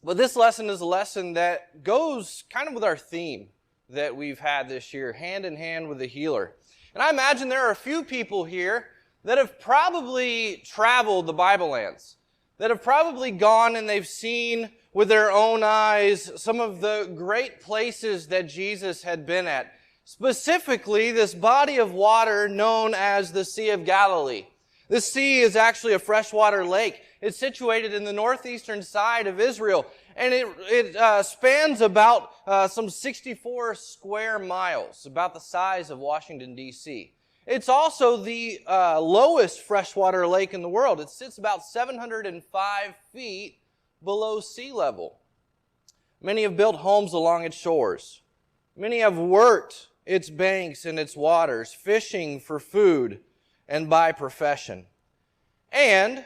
But this lesson is a lesson that goes kind of with our theme that we've had this year, hand in hand with the healer. And I imagine there are a few people here that have probably traveled the Bible lands, that have probably gone and they've seen with their own eyes some of the great places that Jesus had been at. Specifically, this body of water known as the Sea of Galilee. This sea is actually a freshwater lake. It's situated in the northeastern side of Israel, and it spans about some 64 square miles, about the size of Washington, D.C. It's also the lowest freshwater lake in the world. It sits about 705 feet below sea level. Many have built homes along its shores. Many have worked its banks and its waters, fishing for food and by profession. And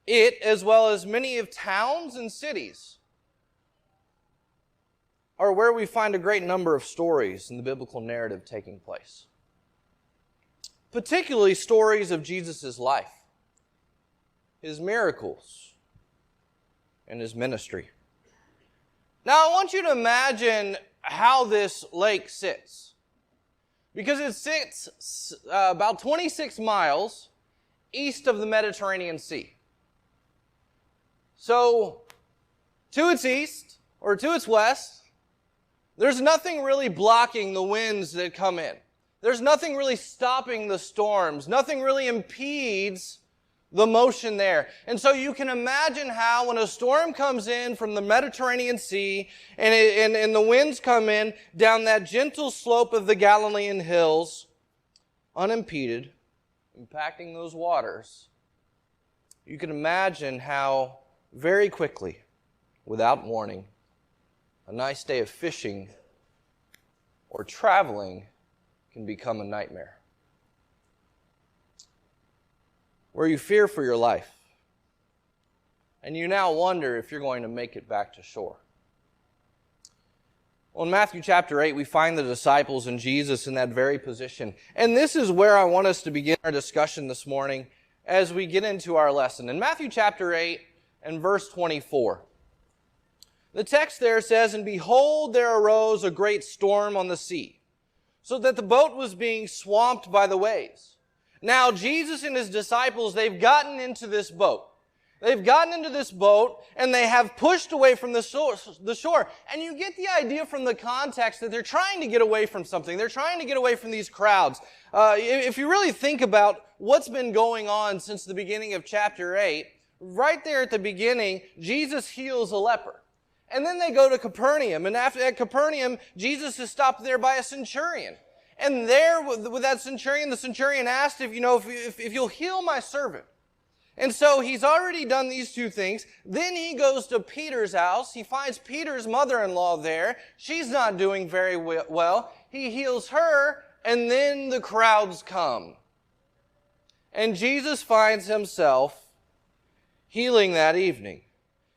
it, as well as many of towns and cities, are where we find a great number of stories in the biblical narrative taking place. Particularly stories of Jesus' life, His miracles, and His ministry. Now I want you to imagine how this lake sits. Because it sits about 26 miles east of the Mediterranean Sea. So, to its east, or to its west, there's nothing really blocking the winds that come in. There's nothing really stopping the storms. Nothing really impedes the motion there. And so you can imagine how when a storm comes in from the Mediterranean Sea and the winds come in down that gentle slope of the Galilean hills, unimpeded, impacting those waters, you can imagine how very quickly, without warning, a nice day of fishing or traveling can become a nightmare, where you fear for your life, and you now wonder if you're going to make it back to shore. Well, in Matthew chapter 8, we find the disciples and Jesus in that very position. And this is where I want us to begin our discussion this morning as we get into our lesson. In Matthew chapter 8 and verse 24, the text there says, "And behold, there arose a great storm on the sea, so that the boat was being swamped by the waves. Now, Jesus and His disciples, they've gotten into this boat. They've gotten into this boat, and they have pushed away from the shore. And you get the idea from the context that they're trying to get away from something. They're trying to get away from these crowds. If you really think about what's been going on since the beginning of chapter 8, right there at the beginning, Jesus heals a leper. And then they go to Capernaum. And at Capernaum, Jesus is stopped there by a centurion. And there, with that centurion, the centurion asked if you'll heal my servant. And so he's already done these two things. Then he goes to Peter's house. He finds Peter's mother-in-law there. She's not doing very well. He heals her, and then the crowds come. And Jesus finds himself healing that evening.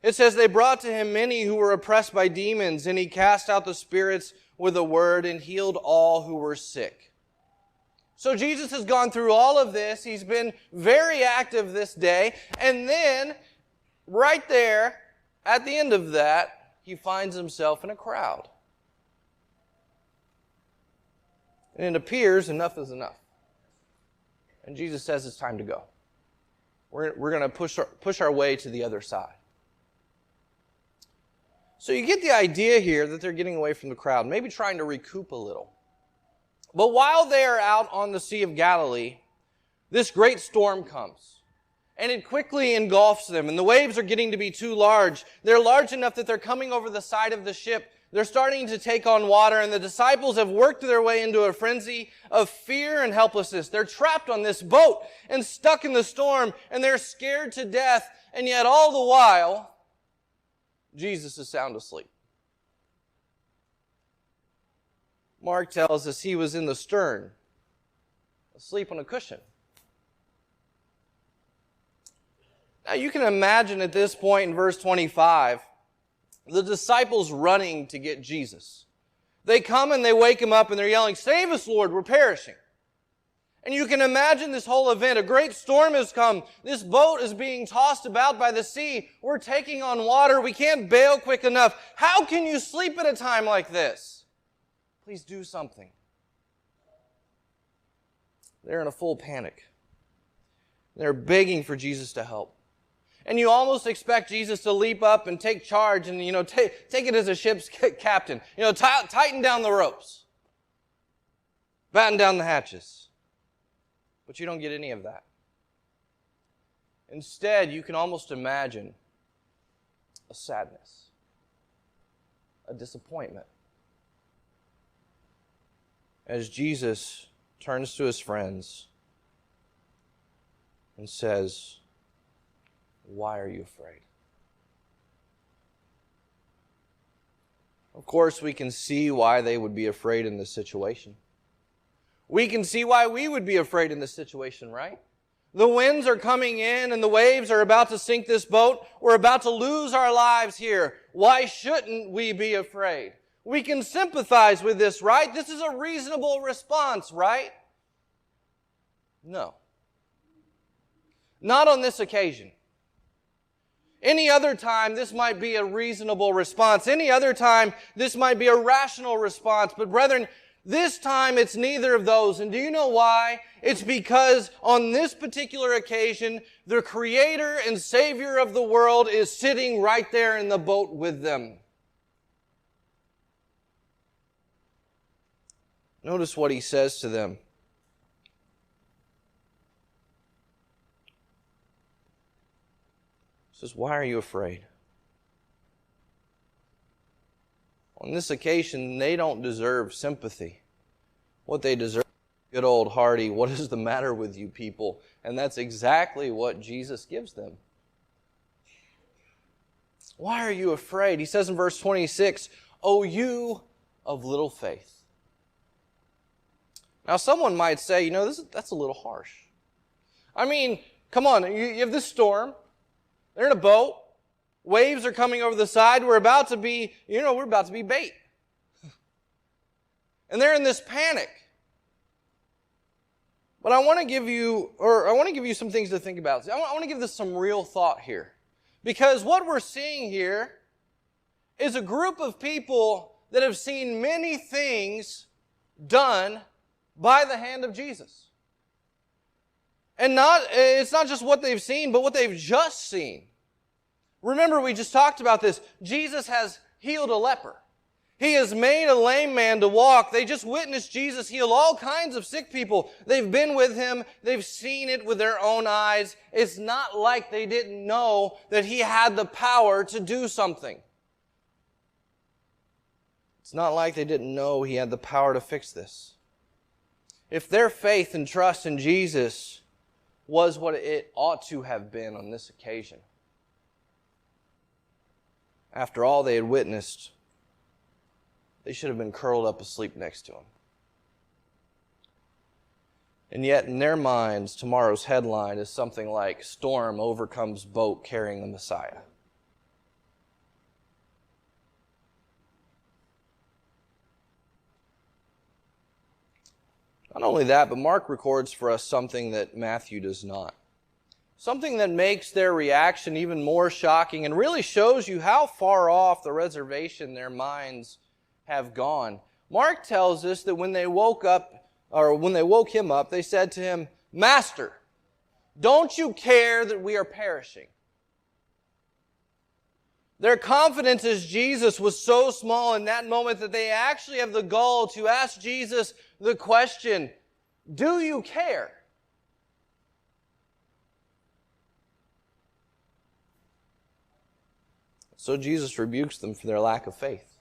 It says, they brought to him many who were oppressed by demons, and he cast out the spirits with a word and healed all who were sick. So Jesus has gone through all of this. He's been very active this day. And then, right there, at the end of that, he finds himself in a crowd. And it appears enough is enough. And Jesus says it's time to go. We're going to push our way to the other side. So you get the idea here that they're getting away from the crowd, maybe trying to recoup a little. But while they are out on the Sea of Galilee, this great storm comes. And it quickly engulfs them. And the waves are getting to be too large. They're large enough that they're coming over the side of the ship. They're starting to take on water. And the disciples have worked their way into a frenzy of fear and helplessness. They're trapped on this boat and stuck in the storm. And they're scared to death. And yet all the while, Jesus is sound asleep. Mark tells us he was in the stern, asleep on a cushion. Now you can imagine at this point in verse 25, the disciples running to get Jesus. They come and they wake him up and they're yelling, "Save us, Lord, we're perishing." And you can imagine this whole event. A great storm has come. This boat is being tossed about by the sea. We're taking on water. We can't bail quick enough. How can you sleep at a time like this? Please do something. They're in a full panic. They're begging for Jesus to help. And you almost expect Jesus to leap up and take charge and, take it as a ship's captain. Tighten down the ropes. Batten down the hatches. But you don't get any of that. Instead, you can almost imagine a sadness, a disappointment. As Jesus turns to his friends and says, "Why are you afraid?" Of course, we can see why they would be afraid in this situation. We can see why we would be afraid in this situation, right? The winds are coming in and the waves are about to sink this boat. We're about to lose our lives here. Why shouldn't we be afraid? We can sympathize with this, right? This is a reasonable response, right? No. Not on this occasion. Any other time, this might be a reasonable response. Any other time, this might be a rational response. But brethren, this time it's neither of those. And do you know why? It's because on this particular occasion, the Creator and Savior of the world is sitting right there in the boat with them. Notice what he says to them. He says, "Why are you afraid?" On this occasion, they don't deserve sympathy. What they deserve is good old hearty, "What is the matter with you people?" And that's exactly what Jesus gives them. Why are you afraid? He says in verse 26, "O you of little faith." Now, someone might say, that's a little harsh. I mean, come on, you have this storm. They're in a boat. Waves are coming over the side. We're about to be bait. And they're in this panic. But I want to give you some things to think about. I want to give this some real thought here. Because what we're seeing here is a group of people that have seen many things done by the hand of Jesus. And it's not just what they've seen, but what they've just seen. Remember, we just talked about this. Jesus has healed a leper. He has made a lame man to walk. They just witnessed Jesus heal all kinds of sick people. They've been with him. They've seen it with their own eyes. It's not like they didn't know that he had the power to do something. It's not like they didn't know he had the power to fix this. If their faith and trust in Jesus was what it ought to have been on this occasion, after all they had witnessed, they should have been curled up asleep next to him. And yet, in their minds, tomorrow's headline is something like, "Storm overcomes boat carrying the Messiah." Not only that, but Mark records for us something that Matthew does not. Something that makes their reaction even more shocking and really shows you how far off the reservation their minds have gone. Mark tells us that when they woke him up, they said to him, "Master, don't you care that we are perishing?" Their confidence as Jesus was so small in that moment that they actually have the gall to ask Jesus the question, "Do you care?" So Jesus rebukes them for their lack of faith.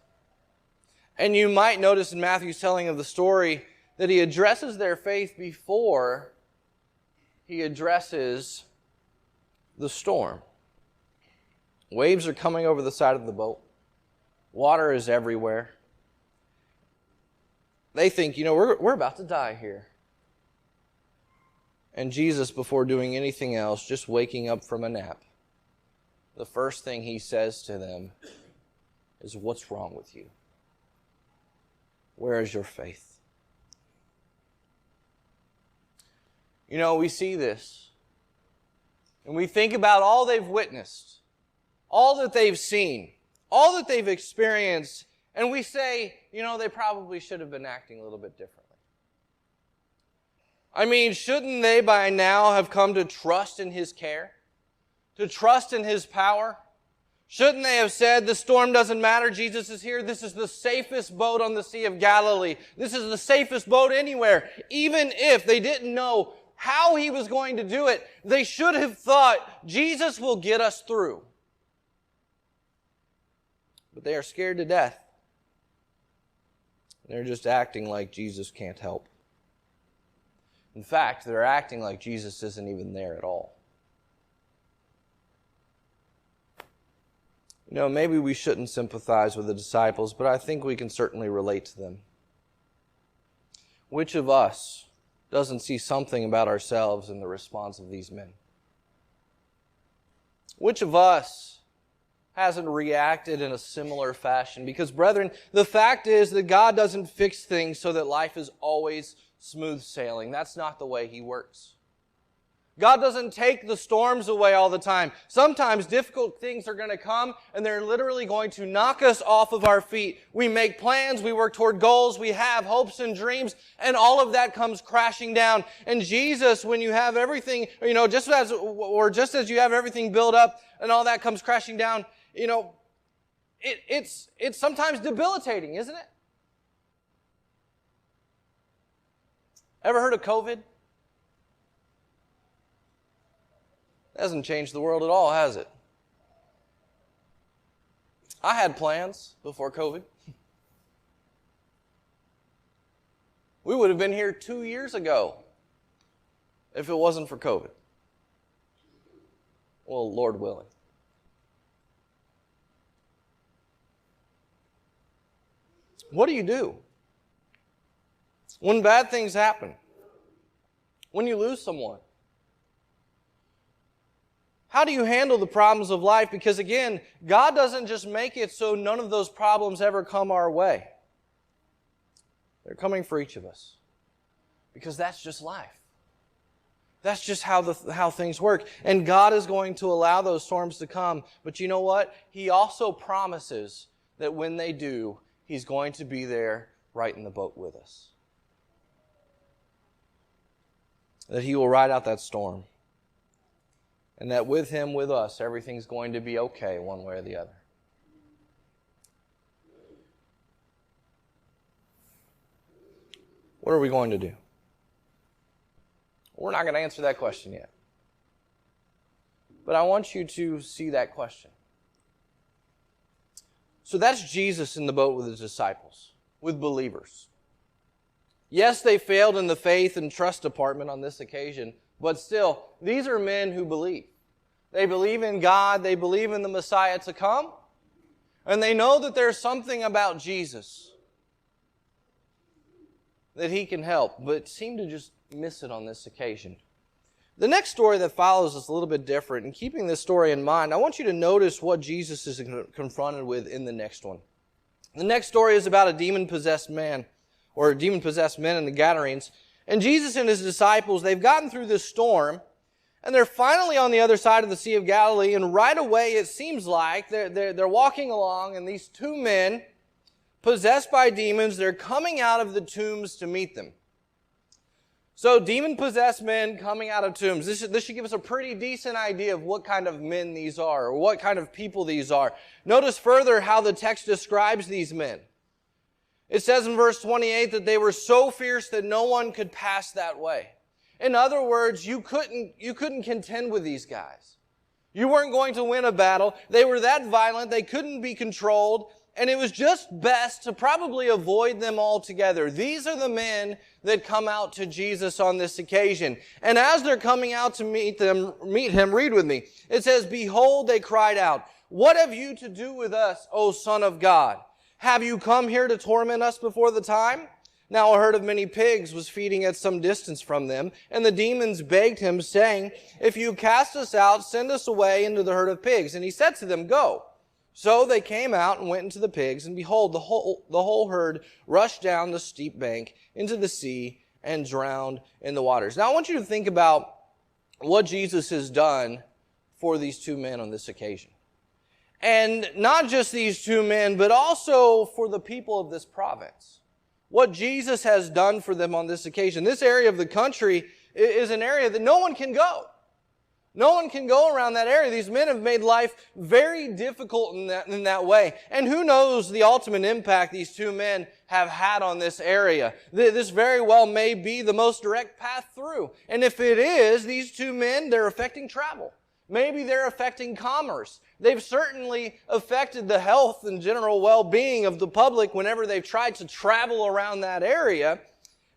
And you might notice in Matthew's telling of the story that he addresses their faith before he addresses the storm. Waves are coming over the side of the boat. Water is everywhere. They think, we're about to die here. And Jesus, before doing anything else, just waking up from a nap, the first thing he says to them is, "What's wrong with you? Where is your faith?" We see this. And we think about all they've witnessed, all that they've seen, all that they've experienced, and we say, they probably should have been acting a little bit differently. Shouldn't they by now have come to trust in His care? To trust in His power? Shouldn't they have said, the storm doesn't matter, Jesus is here, this is the safest boat on the Sea of Galilee. This is the safest boat anywhere. Even if they didn't know how He was going to do it, they should have thought, Jesus will get us through. But they are scared to death. They're just acting like Jesus can't help. In fact, they're acting like Jesus isn't even there at all. Maybe we shouldn't sympathize with the disciples, but I think we can certainly relate to them. Which of us doesn't see something about ourselves in the response of these men? Which of us hasn't reacted in a similar fashion? Because, brethren, the fact is that God doesn't fix things so that life is always smooth sailing. That's not the way He works. God doesn't take the storms away all the time. Sometimes difficult things are going to come and they're literally going to knock us off of our feet. We make plans, we work toward goals, we have hopes and dreams, and all of that comes crashing down. And Jesus, when you have everything, just as you have everything built up and all that comes crashing down, it's sometimes debilitating, isn't it? Ever heard of COVID? It hasn't changed the world at all, has it? I had plans before COVID. We would have been here 2 years ago if it wasn't for COVID. Well, Lord willing. What do you do when bad things happen? When you lose someone? How do you handle the problems of life? Because again, God doesn't just make it so none of those problems ever come our way. They're coming for each of us. Because that's just life. That's just how things work. And God is going to allow those storms to come. But you know what? He also promises that when they do, He's going to be there right in the boat with us. That He will ride out that storm. And that with Him, with us, everything's going to be okay one way or the other. What are we going to do? We're not going to answer that question yet. But I want you to see that question. So that's Jesus in the boat with His disciples, with believers. Yes, they failed in the faith and trust department on this occasion, but still, these are men who believe. They believe in God, they believe in the Messiah to come, and they know that there's something about Jesus that He can help, but seem to just miss it on this occasion. The next story that follows is a little bit different, and keeping this story in mind, I want you to notice what Jesus is confronted with in the next one. The next story is about a demon-possessed man, or demon-possessed men in the Gadarenes. And Jesus and His disciples, they've gotten through this storm, and they're finally on the other side of the Sea of Galilee, and right away it seems like they're walking along, and these two men, possessed by demons, they're coming out of the tombs to meet them. So demon-possessed men coming out of tombs. This should give us a pretty decent idea of what kind of men these are, or what kind of people these are. Notice further how the text describes these men. It says in verse 28 that they were so fierce that no one could pass that way. In other words, you couldn't contend with these guys. You weren't going to win a battle. They were that violent, they couldn't be controlled, and it was just best to probably avoid them altogether. These are the men that come out to Jesus on this occasion. And as they're coming out to meet Him, read with me. It says, "Behold, they cried out, 'What have you to do with us, O Son of God? Have you come here to torment us before the time?' Now a herd of many pigs was feeding at some distance from them, and the demons begged Him, saying, 'If you cast us out, send us away into the herd of pigs.' And He said to them, 'Go.' So they came out and went into the pigs, and behold, the whole herd rushed down the steep bank into the sea and drowned in the waters. Now I want you to think about what Jesus has done for these two men on this occasion. And not just these two men, but also for the people of this province. What Jesus has done for them on this occasion. This area of the country is an area that no one can go. No one can go around that area. These men have made life very difficult in that way. And who knows the ultimate impact these two men have had on this area. This very well may be the most direct path through. And if it is, these two men, they're affecting travel. Maybe they're affecting commerce. They've certainly affected the health and general well-being of the public whenever they've tried to travel around that area,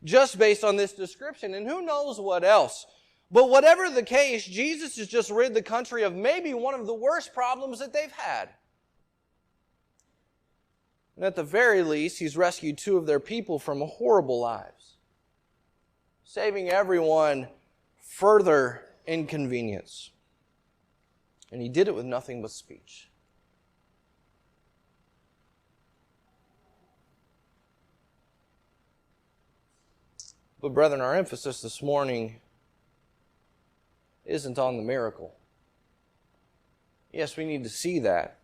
just based on this description. And who knows what else. But whatever the case, Jesus has just rid the country of maybe one of the worst problems that they've had. And at the very least, He's rescued two of their people from horrible lives, saving everyone further inconvenience. And He did it with nothing but speech. But brethren, our emphasis this morning isn't on the miracle. Yes, we need to see that.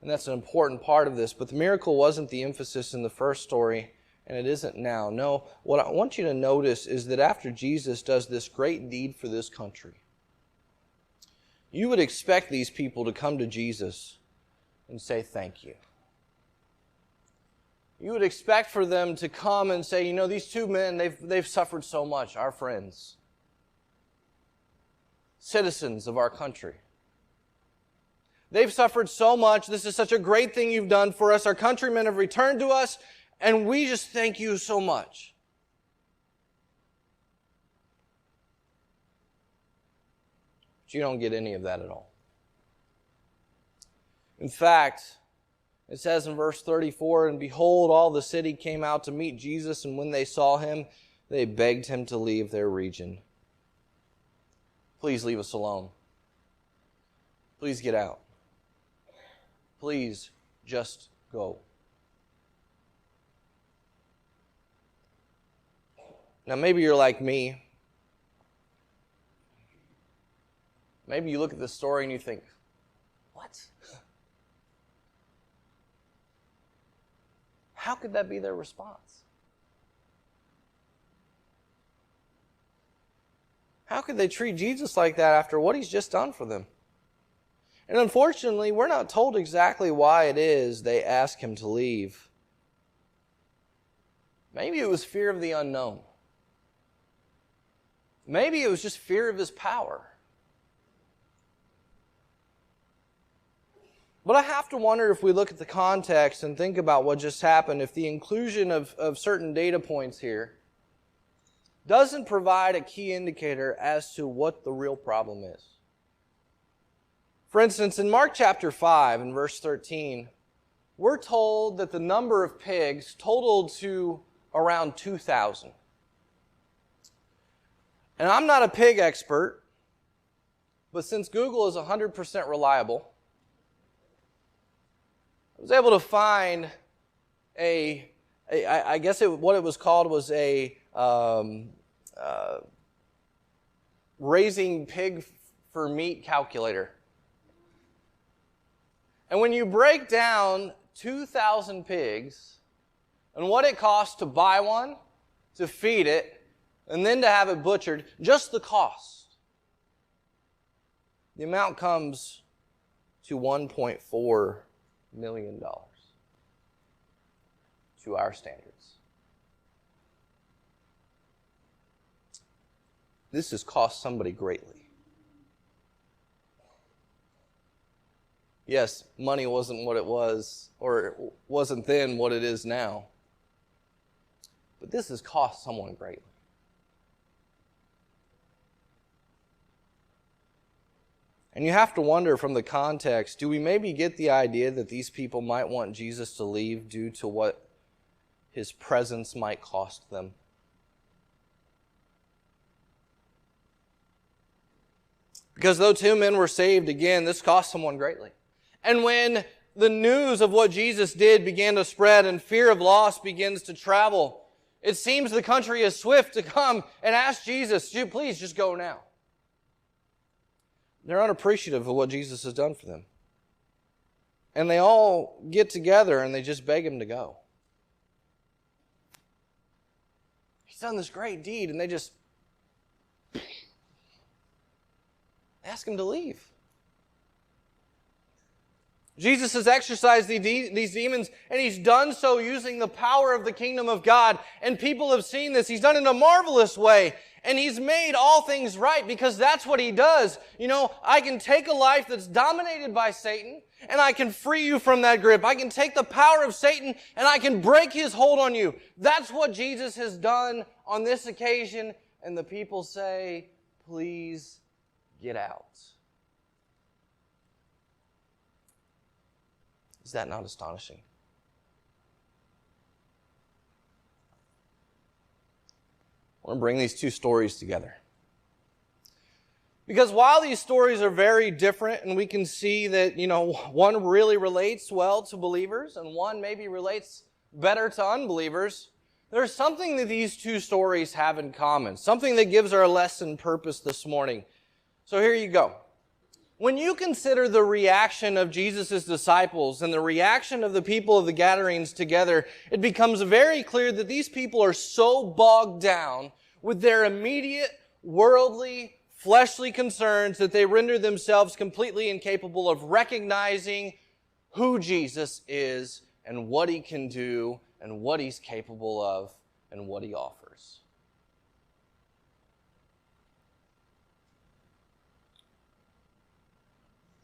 And that's an important part of this. But the miracle wasn't the emphasis in the first story, and it isn't now. No, what I want you to notice is that after Jesus does this great deed for this country, you would expect these people to come to Jesus and say thank you. You would expect for them to come and say, these two men, they've suffered so much, our friends, citizens of our country. They've suffered so much. This is such a great thing you've done for us. Our countrymen have returned to us, and we just thank you so much. But you don't get any of that at all. In fact, it says in verse 34, "And behold, all the city came out to meet Jesus, and when they saw Him, they begged Him to leave their region." Please leave us alone. Please get out. Please just go. Now maybe you're like me. Maybe you look at this story and you think, what? How could that be their response? How could they treat Jesus like that after what He's just done for them? And unfortunately, we're not told exactly why it is they ask Him to leave. Maybe it was fear of the unknown. Maybe it was just fear of His power. But I have to wonder, if we look at the context and think about what just happened, if the inclusion of certain data points here doesn't provide a key indicator as to what the real problem is. For instance, in Mark chapter 5 and verse 13, we're told that the number of pigs totaled to around 2,000. And I'm not a pig expert, but since Google is 100% reliable, I was able to find what it was called was a raising pig for meat calculator. And when you break down 2,000 pigs and what it costs to buy one, to feed it, and then to have it butchered, just the cost, the amount comes to $1.4 million to our standards. This has cost somebody greatly. Yes, money wasn't what it was, or it wasn't then what it is now. But this has cost someone greatly. And you have to wonder from the context, do we maybe get the idea that these people might want Jesus to leave due to what His presence might cost them? Because though two men were saved, again, this cost someone greatly. And when the news of what Jesus did began to spread and fear of loss begins to travel, It seems the country is swift to come and ask Jesus, please just go now. They're unappreciative of what Jesus has done for them. And they all get together and they just beg him to go. He's done this great deed, and they just ask him to leave. Jesus has exorcised these demons, and he's done so using the power of the kingdom of God. And people have seen this. He's done it in a marvelous way. And he's made all things right, because that's what he does. You know, I can take a life that's dominated by Satan, and I can free you from that grip. I can take the power of Satan, and I can break his hold on you. That's what Jesus has done on this occasion. And the people say, please get out. Is that not astonishing? I want to bring these two stories together. Because while these stories are very different, and we can see that, one really relates well to believers and one maybe relates better to unbelievers, there's something that these two stories have in common, something that gives our lesson purpose this morning. So here you go. When you consider the reaction of Jesus' disciples and the reaction of the people of the Gadarenes together, it becomes very clear that these people are so bogged down with their immediate, worldly, fleshly concerns that they render themselves completely incapable of recognizing who Jesus is and what he can do and what he's capable of and what he offers.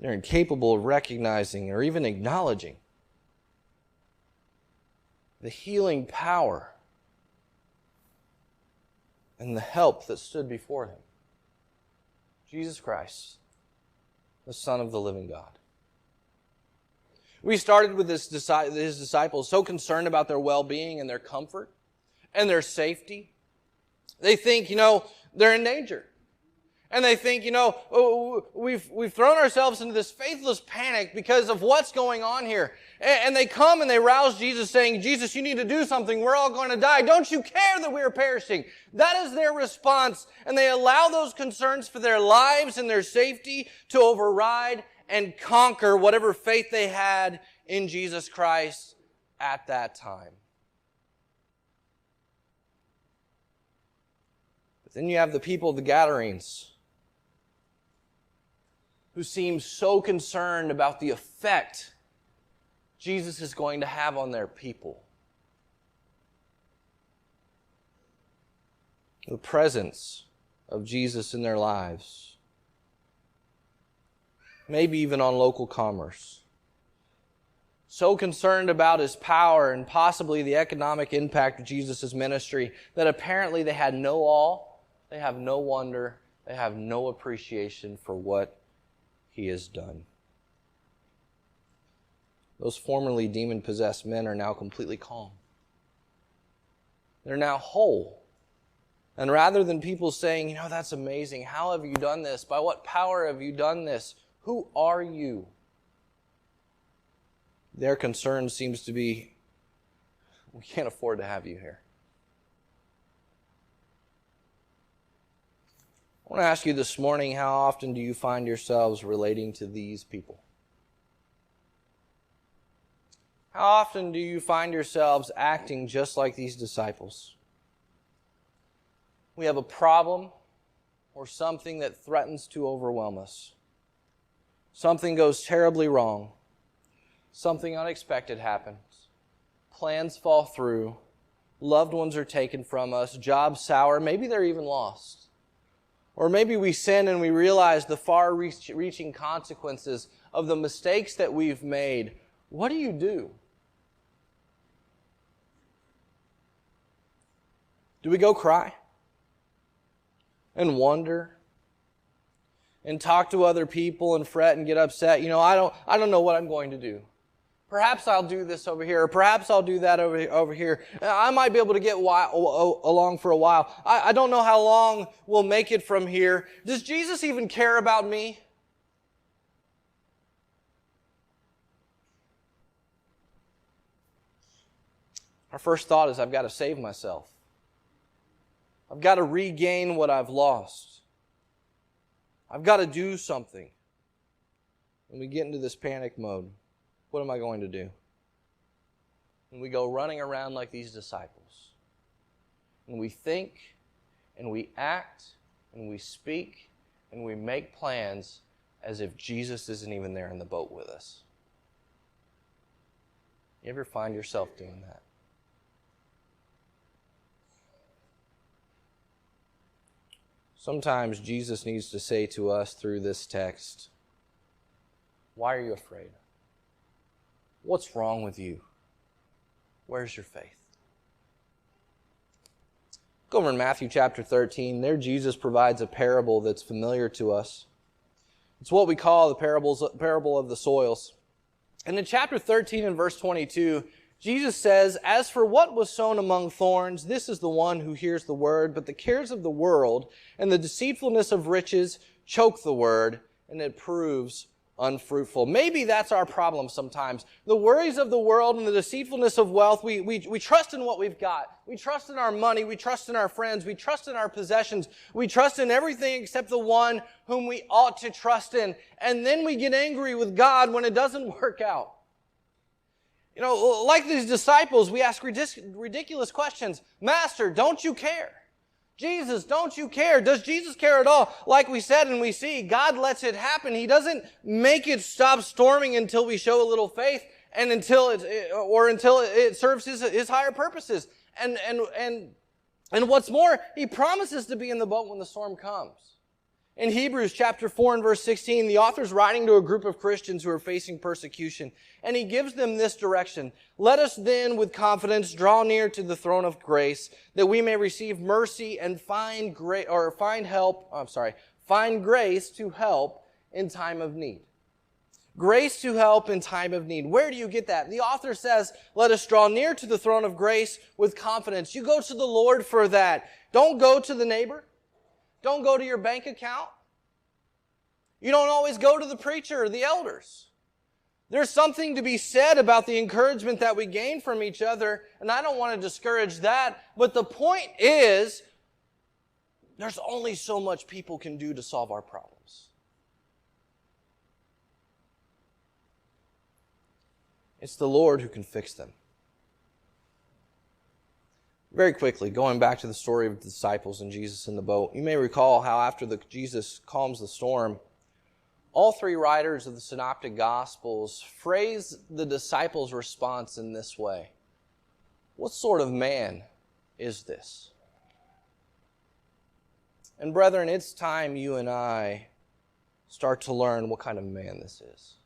They're incapable of recognizing or even acknowledging the healing power and the help that stood before him. Jesus Christ, the Son of the living God. We started with his disciples so concerned about their well-being and their comfort and their safety. They think, they're in danger. And they think, we've thrown ourselves into this faithless panic because of what's going on here. And they come and they rouse Jesus saying, Jesus, you need to do something. We're all going to die. Don't you care that we are perishing? That is their response. And they allow those concerns for their lives and their safety to override and conquer whatever faith they had in Jesus Christ at that time. But then you have the people of the Gadarenes, who seem so concerned about the effect Jesus is going to have on their people. The presence of Jesus in their lives. Maybe even on local commerce. So concerned about his power and possibly the economic impact of Jesus' ministry that apparently they had no awe, they have no wonder, they have no appreciation for what he has done. Those formerly demon-possessed men are now completely calm. They're now whole. And rather than people saying, that's amazing, how have you done this? By what power have you done this? Who are you? Their concern seems to be, we can't afford to have you here. I want to ask you this morning, how often do you find yourselves relating to these people? How often do you find yourselves acting just like these disciples? We have a problem or something that threatens to overwhelm us. Something goes terribly wrong. Something unexpected happens. Plans fall through. Loved ones are taken from us. Jobs sour. Maybe they're even lost. Or maybe we sin and we realize the far-reaching consequences of the mistakes that we've made. What do? Do we go cry? And wonder? And talk to other people and fret and get upset? I don't know what I'm going to do. Perhaps I'll do this over here, or perhaps I'll do that over here. I might be able to get along for a while. I don't know how long we'll make it from here. Does Jesus even care about me? Our first thought is, I've got to save myself. I've got to regain what I've lost. I've got to do something. And we get into this panic mode. What am I going to do? And we go running around like these disciples. And we think, and we act, and we speak, and we make plans as if Jesus isn't even there in the boat with us. You ever find yourself doing that? Sometimes Jesus needs to say to us through this text, why are you afraid? What's wrong with you? Where's your faith? Go over in Matthew chapter 13. There Jesus provides a parable that's familiar to us. It's what we call the parable of the soils. And in chapter 13 and verse 22, Jesus says, as for what was sown among thorns, this is the one who hears the word, but the cares of the world and the deceitfulness of riches choke the word, and it proves unfruitful. Maybe that's our problem sometimes. The worries of the world and the deceitfulness of wealth, we trust in what we've got. We trust in our money. We trust in our friends. We trust in our possessions. We trust in everything except the one whom we ought to trust in. And then we get angry with God when it doesn't work out. You know, like these disciples, we ask ridiculous questions. Master, don't you care? Jesus, don't you care? Does Jesus care at all? Like we said and we see, God lets it happen. He doesn't make it stop storming until we show a little faith and until it serves his higher purposes. And what's more, he promises to be in the boat when the storm comes. In Hebrews chapter 4 and verse 16, the author's writing to a group of Christians who are facing persecution, and he gives them this direction. Let us then with confidence draw near to the throne of grace, that we may receive mercy and find grace to help in time of need. Grace to help in time of need. Where do you get that? The author says, let us draw near to the throne of grace with confidence. You go to the Lord for that. Don't go to the neighbor. Don't go to your bank account. You don't always go to the preacher or the elders. There's something to be said about the encouragement that we gain from each other, and I don't want to discourage that, but the point is, there's only so much people can do to solve our problems. It's the Lord who can fix them. Very quickly, going back to the story of the disciples and Jesus in the boat, you may recall how after Jesus calms the storm, all three writers of the Synoptic Gospels phrase the disciples' response in this way. What sort of man is this? And brethren, it's time you and I start to learn what kind of man this is.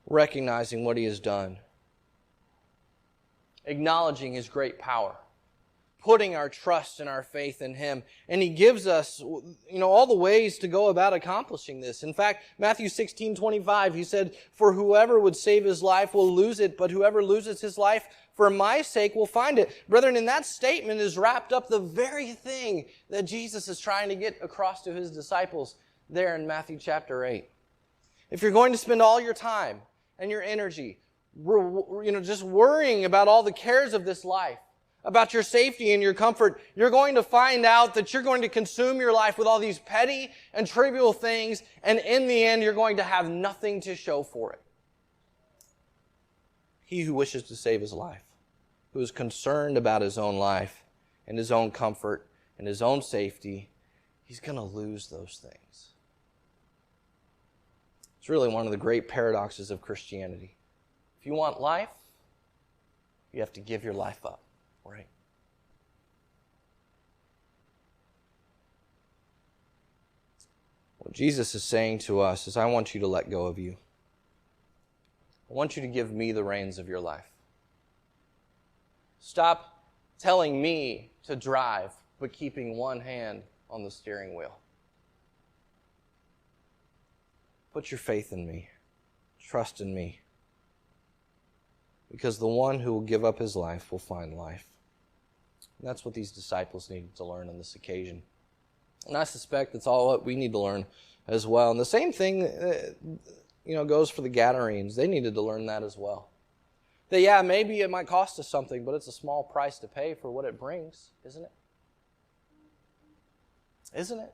Recognizing what he has done. Acknowledging his great power, putting our trust and our faith in him. And he gives us, all the ways to go about accomplishing this. In fact, Matthew 16:25, he said, for whoever would save his life will lose it, but whoever loses his life for my sake will find it. Brethren, in that statement is wrapped up the very thing that Jesus is trying to get across to his disciples there in Matthew chapter 8. If you're going to spend all your time and your energy just worrying about all the cares of this life, about your safety and your comfort, you're going to find out that you're going to consume your life with all these petty and trivial things, and in the end, you're going to have nothing to show for it. He who wishes to save his life, who is concerned about his own life and his own comfort and his own safety, he's going to lose those things. It's really one of the great paradoxes of Christianity. If you want life, you have to give your life up, right? What Jesus is saying to us is, I want you to let go of you. I want you to give me the reins of your life. Stop telling me to drive, but keeping one hand on the steering wheel. Put your faith in me. Trust in me. Because the one who will give up his life will find life. And that's what these disciples needed to learn on this occasion. And I suspect that's all what we need to learn as well. And the same thing, goes for the Gadarenes. They needed to learn that as well. That, yeah, maybe it might cost us something, but it's a small price to pay for what it brings, isn't it? Isn't it?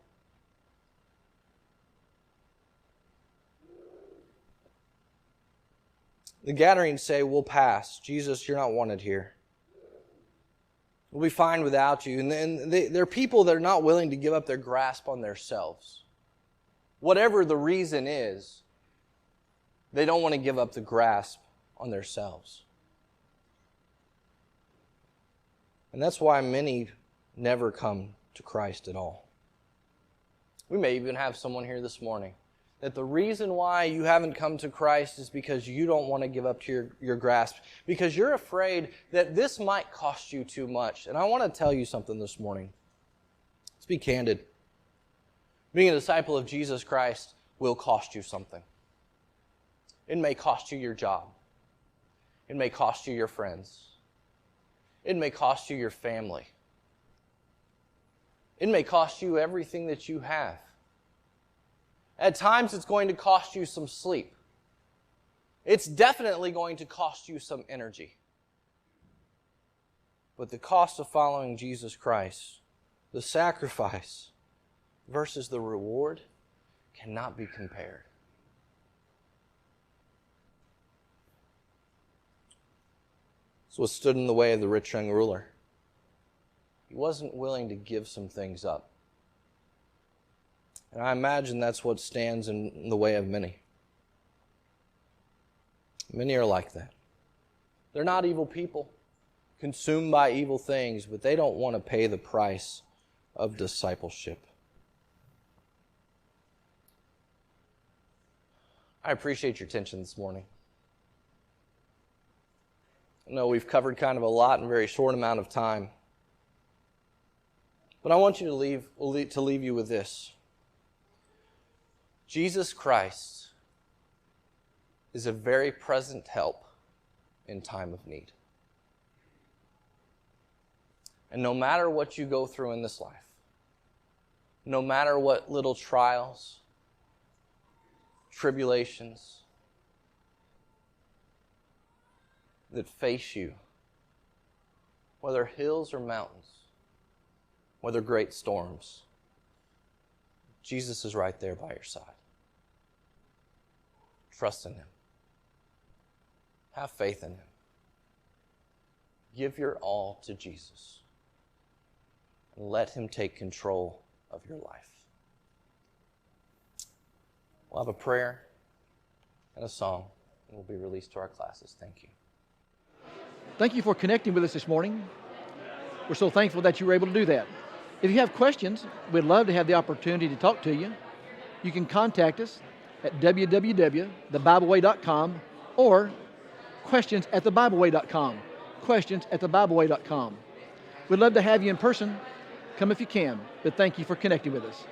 The Gadarenes say, we'll pass. Jesus, you're not wanted here. We'll be fine without you. And they're people that are not willing to give up their grasp on themselves. Whatever the reason is, they don't want to give up the grasp on themselves. And that's why many never come to Christ at all. We may even have someone here this morning that the reason why you haven't come to Christ is because you don't want to give up to your grasp, because you're afraid that this might cost you too much. And I want to tell you something this morning. Let's be candid. Being a disciple of Jesus Christ will cost you something. It may cost you your job. It may cost you your friends. It may cost you your family. It may cost you everything that you have. At times, it's going to cost you some sleep. It's definitely going to cost you some energy. But the cost of following Jesus Christ, the sacrifice versus the reward, cannot be compared. It's what stood in the way of the rich young ruler. He wasn't willing to give some things up. And I imagine that's what stands in the way of many. Many are like that. They're not evil people, consumed by evil things, but they don't want to pay the price of discipleship. I appreciate your attention this morning. I know we've covered kind of a lot in a very short amount of time. But I want you to leave you with this. Jesus Christ is a very present help in time of need. And no matter what you go through in this life, no matter what little trials, tribulations that face you, whether hills or mountains, whether great storms, Jesus is right there by your side. Trust in Him. Have faith in Him. Give your all to Jesus. And let Him take control of your life. We'll have a prayer and a song, and we'll be released to our classes. Thank you. Thank you for connecting with us this morning. We're so thankful that you were able to do that. If you have questions, we'd love to have the opportunity to talk to you. You can contact us at www.thebibleway.com or questions@thebibleway.com. Questions@thebibleway.com. We'd love to have you in person. Come if you can, but thank you for connecting with us.